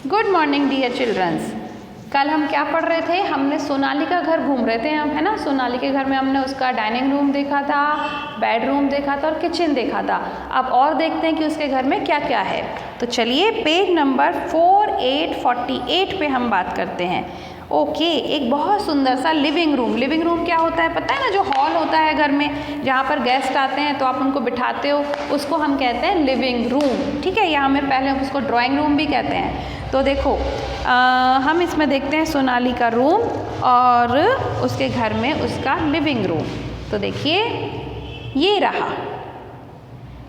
Good morning dear children's. कल हम क्या पढ़ रहे थे? हमने सोनाली का घर घूम रहे थे हम, है ना। सोनाली के घर में हमने उसका डाइनिंग रूम देखा था, बेडरूम देखा था और किचन देखा था। अब और देखते हैं कि उसके घर में क्या क्या है। तो चलिए पेज नंबर 4848 पे हम बात करते हैं। ओके, एक बहुत सुंदर सा लिविंग रूम। लिविंग रूम क्या होता है पता है ना? जो हॉल होता है घर में, जहाँ पर गेस्ट आते हैं तो आप उनको बिठाते हो, उसको हम कहते हैं लिविंग रूम। ठीक है, या हमें पहले उसको ड्राइंग रूम भी कहते हैं। तो देखो हम इसमें देखते हैं सोनाली का रूम और उसके घर में उसका लिविंग रूम। तो देखिए ये रहा,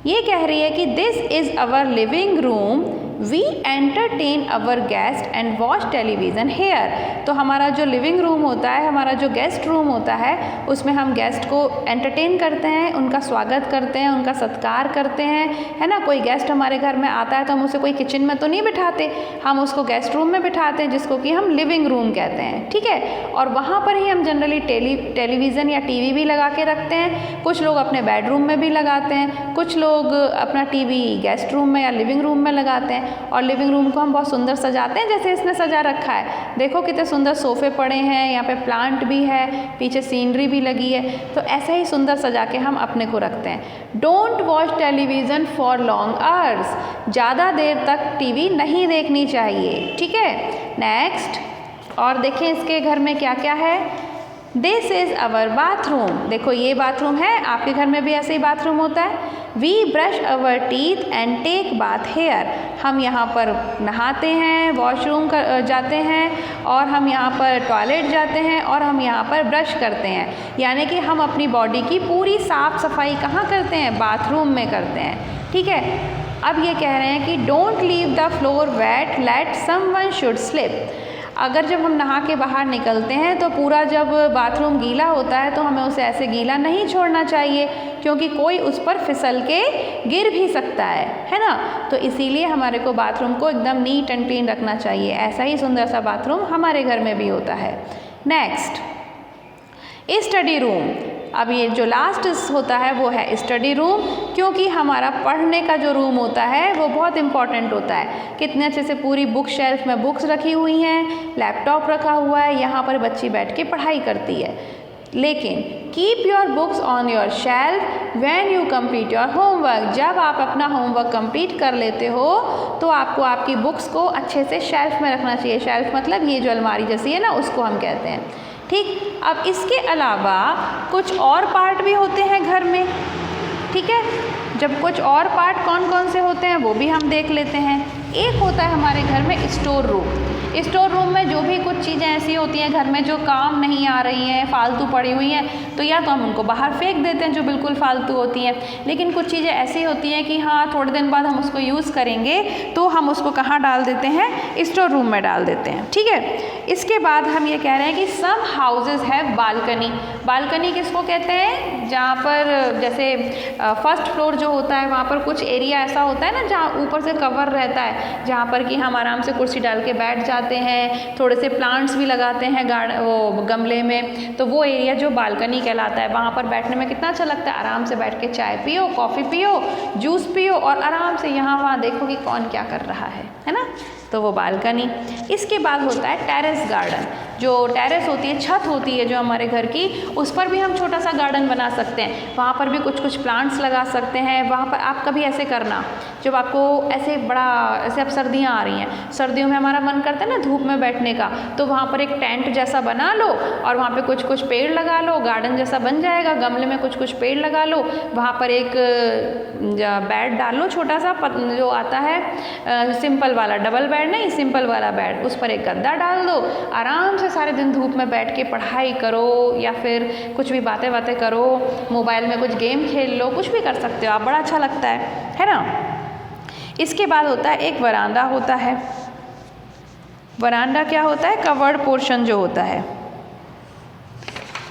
ये कह रही है कि this is our living room, we entertain our guest and watch television here. तो हमारा जो लिविंग रूम होता है, हमारा जो गेस्ट रूम होता है, उसमें हम गेस्ट को एंटरटेन करते हैं, उनका स्वागत करते हैं, उनका सत्कार करते हैं, है ना। कोई गेस्ट हमारे घर में आता है तो हम उसे कोई किचन में तो नहीं बिठाते, हम उसको गेस्ट रूम में बिठाते हैं, जिसको कि हम लिविंग रूम कहते हैं। ठीक है, और वहाँ पर ही हम जनरली टेलीविज़न या टीवी भी लगा के रखते हैं। कुछ लोग अपने बेडरूम में भी लगाते हैं, कुछ लोग अपना टीवी गेस्ट रूम में या लिविंग रूम में लगाते हैं। और लिविंग रूम को हम बहुत सुंदर सजाते हैं, जैसे इसने सजा रखा है। देखो कितने सुंदर सोफे पड़े हैं, यहाँ पे प्लांट भी है, पीछे सीनरी भी लगी है। तो ऐसे ही सुंदर सजा के हम अपने को रखते हैं। Don't watch television for long hours, ज़्यादा देर तक टीवी नहीं देखनी चाहिए। ठीक है, नेक्स्ट। और देखें इसके घर में क्या क्या है। This is our bathroom. देखो ये बाथरूम है, आपके घर में भी ऐसे ही बाथरूम होता है। We brush our teeth and take bath here. हम यहाँ पर नहाते हैं, वॉशरूम जाते हैं, और हम यहाँ पर टॉयलेट जाते हैं, और हम यहाँ पर ब्रश करते हैं। यानी कि हम अपनी बॉडी की पूरी साफ़ सफाई कहाँ करते हैं? बाथरूम में करते हैं। ठीक है, अब ये कह रहे हैं कि don't leave the floor wet, let someone should slip. अगर जब हम नहा के बाहर निकलते हैं तो पूरा जब बाथरूम गीला होता है तो हमें उसे ऐसे गीला नहीं छोड़ना चाहिए, क्योंकि कोई उस पर फिसल के गिर भी सकता है ना। तो इसीलिए हमारे को बाथरूम को एकदम नीट एंड क्लीन रखना चाहिए। ऐसा ही सुंदर सा बाथरूम हमारे घर में भी होता है। Next, study room. अब ये जो लास्ट होता है वो है स्टडी रूम, क्योंकि हमारा पढ़ने का जो रूम होता है वो बहुत इंपॉर्टेंट होता है। कितने अच्छे से पूरी बुक शेल्फ में बुक्स रखी हुई हैं, लैपटॉप रखा हुआ है, यहाँ पर बच्ची बैठ के पढ़ाई करती है। लेकिन keep your books on your shelf when you complete your homework. जब आप अपना होमवर्क कंप्लीट कर लेते हो तो आपको आपकी बुक्स को अच्छे से शेल्फ में रखना चाहिए। शेल्फ मतलब ये जो अलमारी जैसी है ना, उसको हम कहते हैं। ठीक, अब इसके अलावा कुछ और पार्ट भी होते हैं घर में। ठीक है, जब कुछ और पार्ट कौन कौन से होते हैं वो भी हम देख लेते हैं। एक होता है हमारे घर में स्टोर रूम। स्टोर रूम में जो भी कुछ चीज़ें ऐसी होती हैं घर में जो काम नहीं आ रही हैं, फालतू पड़ी हुई हैं, तो या तो हम उनको बाहर फेंक देते हैं जो बिल्कुल फालतू होती हैं। लेकिन कुछ चीज़ें ऐसी होती हैं कि हाँ थोड़े दिन बाद हम उसको यूज़ करेंगे, तो हम उसको कहाँ डाल देते हैं? स्टोर रूम में डाल देते हैं। ठीक है, इसके बाद हम ये कह रहे हैं कि सम हाउसेज हैव बालकनी। बालकनी किसको कहते हैं? जहाँ पर जैसे फर्स्ट फ्लोर जो होता है वहाँ पर कुछ एरिया ऐसा होता है ना जहाँ ऊपर से कवर रहता है, जहाँ पर कि हम आराम से कुर्सी डाल के बैठ जाते हैं, थोड़े से प्लांट्स भी लगाते हैं वो गमले में, तो वो एरिया जो बालकनी कहलाता है। वहाँ पर बैठने में कितना अच्छा लगता है, आराम से बैठ के चाय पियो, कॉफ़ी पियो, जूस पियो, और आराम से यहाँ वहाँ देखो कि कौन क्या कर रहा है ना। तो वो बालकनी। इसके बाद होता है टेरेस गार्डन। जो टेरेस होती है, छत होती है जो हमारे घर की, उस पर भी हम छोटा सा गार्डन बना सकते हैं। वहाँ पर भी कुछ कुछ प्लांट्स लगा सकते हैं। वहाँ पर आप कभी ऐसे करना, जब आपको ऐसे बड़ा ऐसे अब सर्दियाँ आ रही हैं, सर्दियों में हमारा मन करता है ना धूप में बैठने का, तो वहाँ पर एक टेंट जैसा बना लो और वहाँ पे कुछ कुछ पेड़ लगा लो, गार्डन जैसा बन जाएगा। गमले में कुछ कुछ पेड़ लगा लो, वहाँ पर एक बेड डाल लो छोटा सा, जो आता है सिंपल वाला, डबल बेड नहीं, सिंपल वाला बेड, उस पर एक गद्दा डाल दो। आराम से सारे दिन धूप में बैठ के पढ़ाई करो या फिर कुछ भी बातें करो, मोबाइल में कुछ गेम खेल लो, कुछ भी कर सकते हो आप, बड़ा अच्छा लगता है ना। इसके बाद होता है एक वरांडा होता है। वरांडा क्या होता है? कवर्ड पोर्शन जो होता है,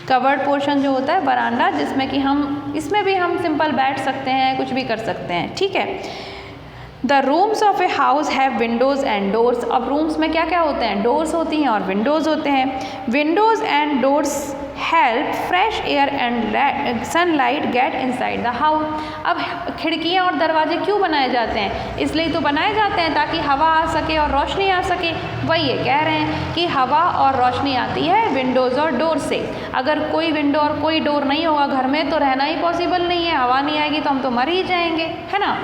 कवर्ड पोर्शन जो होता है वरांडा, जिसमें कि हम, इसमें भी हम सिंपल बैठ सकते हैं, कुछ भी कर सकते हैं। ठीक है, the rooms of a house have Windows and doors. अब रूम्स में क्या क्या होते हैं? डोर्स होती हैं और विंडोज़ होते हैं। Windows and doors help fresh air and sunlight get inside the house. अब खिड़कियाँ और दरवाजे क्यों बनाए जाते हैं? इसलिए तो बनाए जाते हैं ताकि हवा आ सके और रोशनी आ सके। वही ये कह रहे हैं कि हवा और रोशनी आती है विंडोज़ और डोर से। अगर कोई विंडो और कोई डोर नहीं होगा घर में तो रहना ही पॉसिबल नहीं है, हवा नहीं आएगी तो हम तो मर ही जाएंगे, है ना।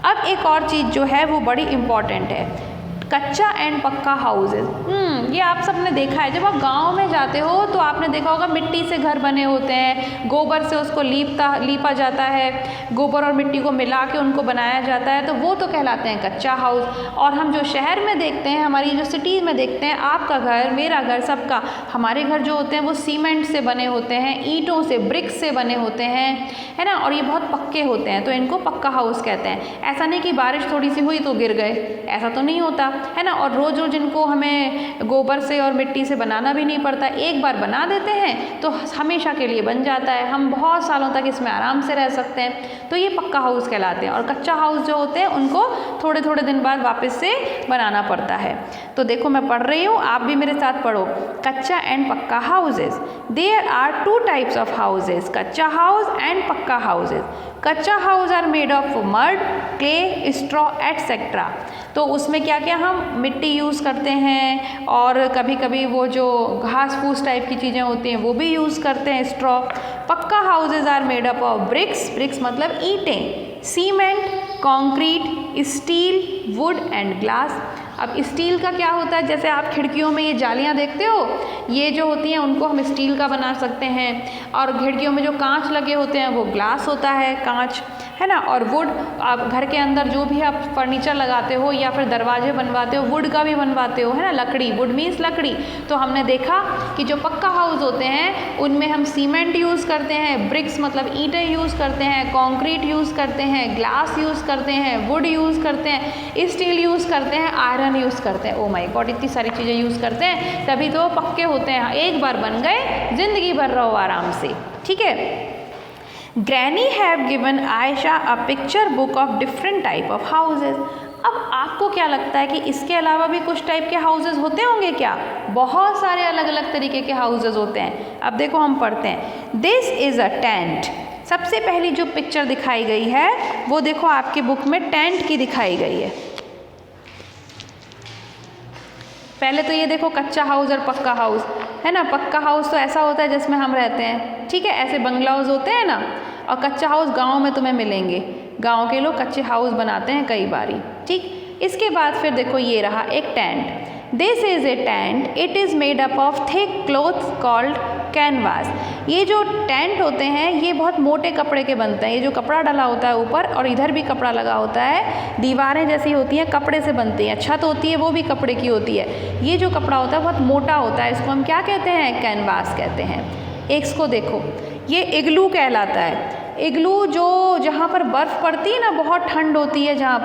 अब एक और चीज़ जो है वो बड़ी इम्पॉर्टेंट है, कच्चा एंड पक्का हाउसेज। ये आप सबने देखा है, जब आप गांव में जाते हो तो आपने देखा होगा मिट्टी से घर बने होते हैं, गोबर से उसको लीपा जाता है, गोबर और मिट्टी को मिला के उनको बनाया जाता है, तो वो तो कहलाते हैं कच्चा हाउस। और हम जो शहर में देखते हैं, हमारी जो सिटीज़ में देखते हैं, आपका घर, मेरा घर, सबका, हमारे घर जो होते हैं वो सीमेंट से बने होते हैं, ईंटों से, ब्रिक्स से बने होते हैं, है ना, और ये बहुत पक्के होते हैं, तो इनको पक्का हाउस कहते हैं। ऐसा नहीं कि बारिश थोड़ी सी हुई तो गिर गए, ऐसा तो नहीं होता, है ना। और रोज़ रोज़ इनको हमें गोबर से और मिट्टी से बनाना भी नहीं पड़ता, एक बार बना देते हैं तो हमेशा के लिए बन जाता है, हम बहुत सालों तक इसमें आराम से रह सकते हैं, तो ये पक्का हाउस कहलाते हैं। और कच्चा हाउस जो होते हैं उनको थोड़े थोड़े दिन बाद वापस से बनाना पड़ता है। तो देखो मैं पढ़ रही हूँ, आप भी मेरे साथ पढ़ो। Kachcha and pakka houses, there are two types of houses, kachcha house and pakka houses. Kachcha house are made of mud, clay, straw etcetera. तो उसमें क्या क्या हम मिट्टी यूज़ करते हैं, और कभी कभी वो जो घास फूस टाइप की चीज़ें होती हैं वो भी यूज़ करते हैं, straw. Pakka houses are made up of bricks, bricks मतलब ईंटें, cement, concrete, steel, wood and glass. अब स्टील का क्या होता है, जैसे आप खिड़कियों में ये जालियाँ देखते हो, ये जो होती हैं उनको हम स्टील का बना सकते हैं, और खिड़कियों में जो कांच लगे होते हैं वो ग्लास होता है, कांच, है ना। और वुड, आप घर के अंदर जो भी आप फर्नीचर लगाते हो या फिर दरवाजे बनवाते हो, वुड का भी बनवाते हो, है ना, लकड़ी, वुड मीन्स लकड़ी। तो हमने देखा कि जो पक्का हाउस होते हैं उनमें हम सीमेंट यूज़ करते हैं, ब्रिक्स मतलब ईंटें यूज़ करते हैं, कॉन्क्रीट यूज़ करते हैं, ग्लास यूज़ करते हैं, वुड यूज़ करते हैं, स्टील यूज़ करते हैं, आयरन यूज़ करते हैं। ओ माय गॉड, इतनी सारी चीज़ें यूज़ करते हैं, तभी तो पक्के होते हैं। एक बार बन गए, ज़िंदगी भर रहो आराम से, ठीक है। Granny have given Aisha a picture book of different type of houses. अब आपको क्या लगता है कि इसके अलावा भी कुछ टाइप के हाउसेज होते होंगे क्या? बहुत सारे अलग अलग तरीके के हाउसेज होते हैं। अब देखो हम पढ़ते हैं। This is a tent. सबसे पहली जो पिक्चर दिखाई गई है वो देखो आपकी बुक में टेंट की दिखाई गई है। पहले तो ये देखो कच्चा हाउस और पक्का हाउस, है ना। पक्का हाउस तो ऐसा होता है जिसमें हम रहते हैं, ठीक है, ऐसे बंगलाउज होते हैं ना। और कच्चा हाउस गांव में तुम्हें मिलेंगे, गांव के लोग कच्चे हाउस बनाते हैं कई बारी, ठीक। इसके बाद फिर देखो ये रहा एक tent. This is a tent, it is made up of thick cloth called canvas. ये जो टेंट होते हैं ये बहुत मोटे कपड़े के बनते हैं। ये जो कपड़ा डला होता है ऊपर और इधर भी कपड़ा लगा होता है, दीवारें जैसी होती हैं, कपड़े से बनती हैं, छत होती है वो भी कपड़े की होती है। ये जो कपड़ा होता है बहुत मोटा होता है, इसको हम क्या कहते हैं? कैनवास कहते हैं। एक इसको देखो, ये इग्लू कहलाता है। इग्लू जो जहाँ पर बर्फ़ पड़ती है ना, बहुत ठंड होती है जहाँ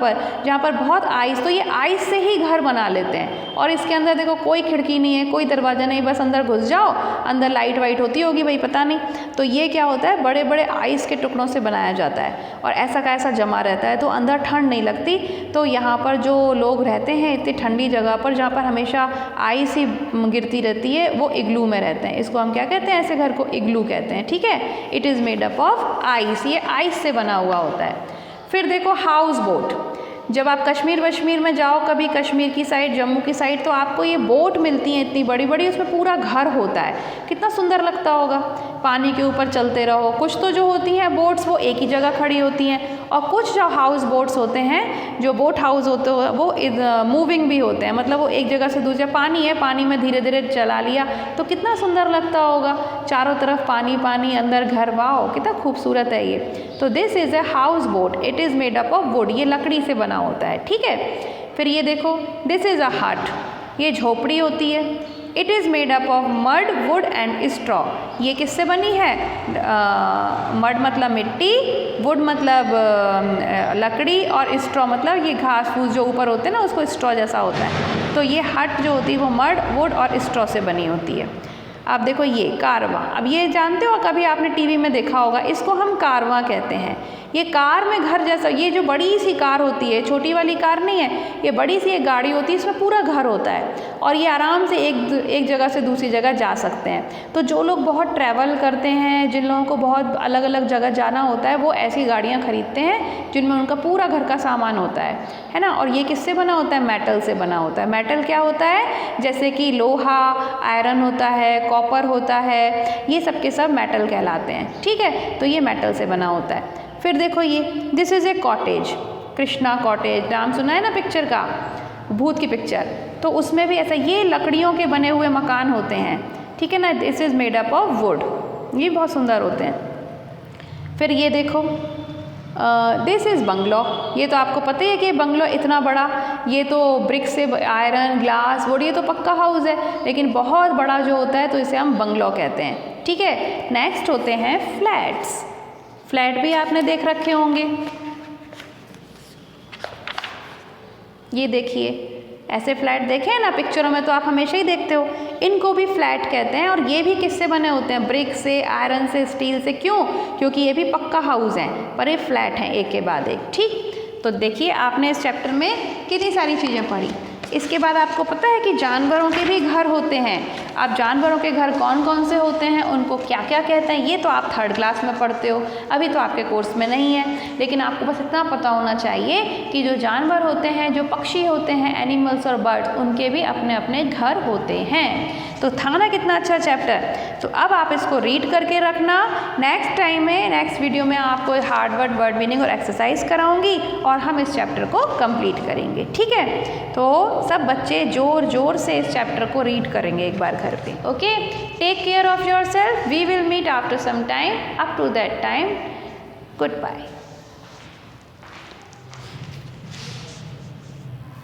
पर बहुत आइस, तो ये आइस से ही घर बना लेते हैं। और इसके अंदर देखो कोई खिड़की नहीं है, कोई दरवाज़ा नहीं, बस अंदर घुस जाओ, अंदर लाइट वाइट होती होगी भाई, पता नहीं। तो ये क्या होता है, बड़े बड़े आइस के टुकड़ों से बनाया जाता है और ऐसा का ऐसा जमा रहता है, तो अंदर ठंड नहीं लगती। तो यहाँ पर जो लोग रहते हैं इतनी ठंडी जगह पर जहाँ पर हमेशा आइस ही गिरती रहती है, वो इग्लू में रहते हैं। इसको हम क्या कहते हैं? ऐसे घर को इग्लू कहते हैं, ठीक है। It is made up of ice, ये आइस से बना हुआ होता है। फिर देखो हाउस बोट। जब आप कश्मीर वश्मीर में जाओ कभी, कश्मीर की साइड, जम्मू की साइड, तो आपको ये बोट मिलती हैं इतनी बड़ी बड़ी, उसमें पूरा घर होता है, कितना सुंदर लगता होगा, पानी के ऊपर चलते रहो। कुछ तो जो होती हैं बोट्स वो एक ही जगह खड़ी होती हैं, और कुछ जो हाउस बोट्स होते हैं, जो बोट हाउस होते हैं वो मूविंग भी होते हैं, मतलब वो एक जगह से दूसरे, पानी है, पानी में धीरे धीरे चला लिया, तो कितना सुंदर लगता होगा, चारों तरफ पानी पानी, अंदर घर, वाओ कितना खूबसूरत है ये। तो this is a house boat, it is made up of would, ये लकड़ी से बना होता है, ठीक है। फिर ये देखो, दिस इज़ अ हट, ये झोपड़ी होती है। It is made up of mud, would and straw, ये किससे बनी है? मड मतलब मिट्टी, वुड मतलब लकड़ी, और स्ट्रॉ मतलब ये घास फूस जो ऊपर होते हैं ना, उसको स्ट्रॉ जैसा होता है। तो ये हट जो होती है वो मड, वुड और स्ट्रॉ से बनी होती है। अब देखो ये कारवां, अब ये जानते हो, कभी आपने टीवी में देखा होगा, इसको हम कारवां कहते हैं। ये कार में घर जैसा, ये जो बड़ी सी कार होती है, छोटी वाली कार नहीं है, ये बड़ी सी एक गाड़ी होती है, इसमें पूरा घर होता है और ये आराम से एक जगह से दूसरी जगह जा सकते हैं। तो जो लोग बहुत ट्रैवल करते हैं, जिन लोगों को बहुत अलग अलग जगह जाना होता है, वो ऐसी गाड़ियाँ खरीदते हैं जिनमें उनका पूरा घर का सामान होता है ना। और ये किससे बना होता है? मेटल से बना होता है। मेटल क्या होता है? जैसे कि लोहा, आयरन होता है, कॉपर होता है, ये सब के सब मेटल कहलाते हैं। ठीक है, तो ये मेटल से बना होता है। फिर देखो ये, this is a cottage, Krishna cottage, नाम सुना है ना पिक्चर का, भूत की पिक्चर, तो उसमें भी ऐसा, ये लकड़ियों के बने हुए मकान होते हैं। ठीक है ना, this is made up of would, ये बहुत सुंदर होते हैं। फिर ये देखो, दिस इज़ बंगलो, ये तो आपको पता ही है कि बंगलो इतना बड़ा, ये तो ब्रिक से, आयरन, ग्लास, वुड, ये तो पक्का हाउस है, लेकिन बहुत बड़ा जो होता है तो इसे हम बंगलो कहते हैं। ठीक है, नेक्स्ट होते हैं फ्लैट्स। फ्लैट भी आपने देख रखे होंगे, ये देखिए, ऐसे फ्लैट देखे हैं ना पिक्चरों में, तो आप हमेशा ही देखते हो, इनको भी फ्लैट कहते हैं। और ये भी किससे बने होते हैं? ब्रिक से, आयरन से, स्टील से। क्यों? क्योंकि ये भी पक्का हाउस हैं, पर ये फ्लैट हैं एक के बाद एक। ठीक, तो देखिए आपने इस चैप्टर में कितनी सारी चीज़ें पढ़ी। इसके बाद आपको पता है कि जानवरों के भी घर होते हैं। अब जानवरों के घर कौन कौन से होते हैं, उनको क्या क्या कहते हैं, ये तो आप 3rd क्लास में पढ़ते हो, अभी तो आपके कोर्स में नहीं है, लेकिन आपको बस इतना पता होना चाहिए कि जो जानवर होते हैं, जो पक्षी होते हैं, एनिमल्स और बर्ड्स, उनके भी अपने अपने घर होते हैं। तो था ना कितना अच्छा चैप्टर। तो अब आप इसको रीड करके रखना। नेक्स्ट टाइम में, नेक्स्ट वीडियो में आपको हार्ड वर्ड, वर्ड मीनिंग और एक्सरसाइज कराऊंगी और हम इस चैप्टर को कंप्लीट करेंगे। ठीक है, तो सब बच्चे जोर जोर से इस चैप्टर को रीड करेंगे एक बार घर पे। Okay, take care of your self, we will meet after some time, up to that time, good bye.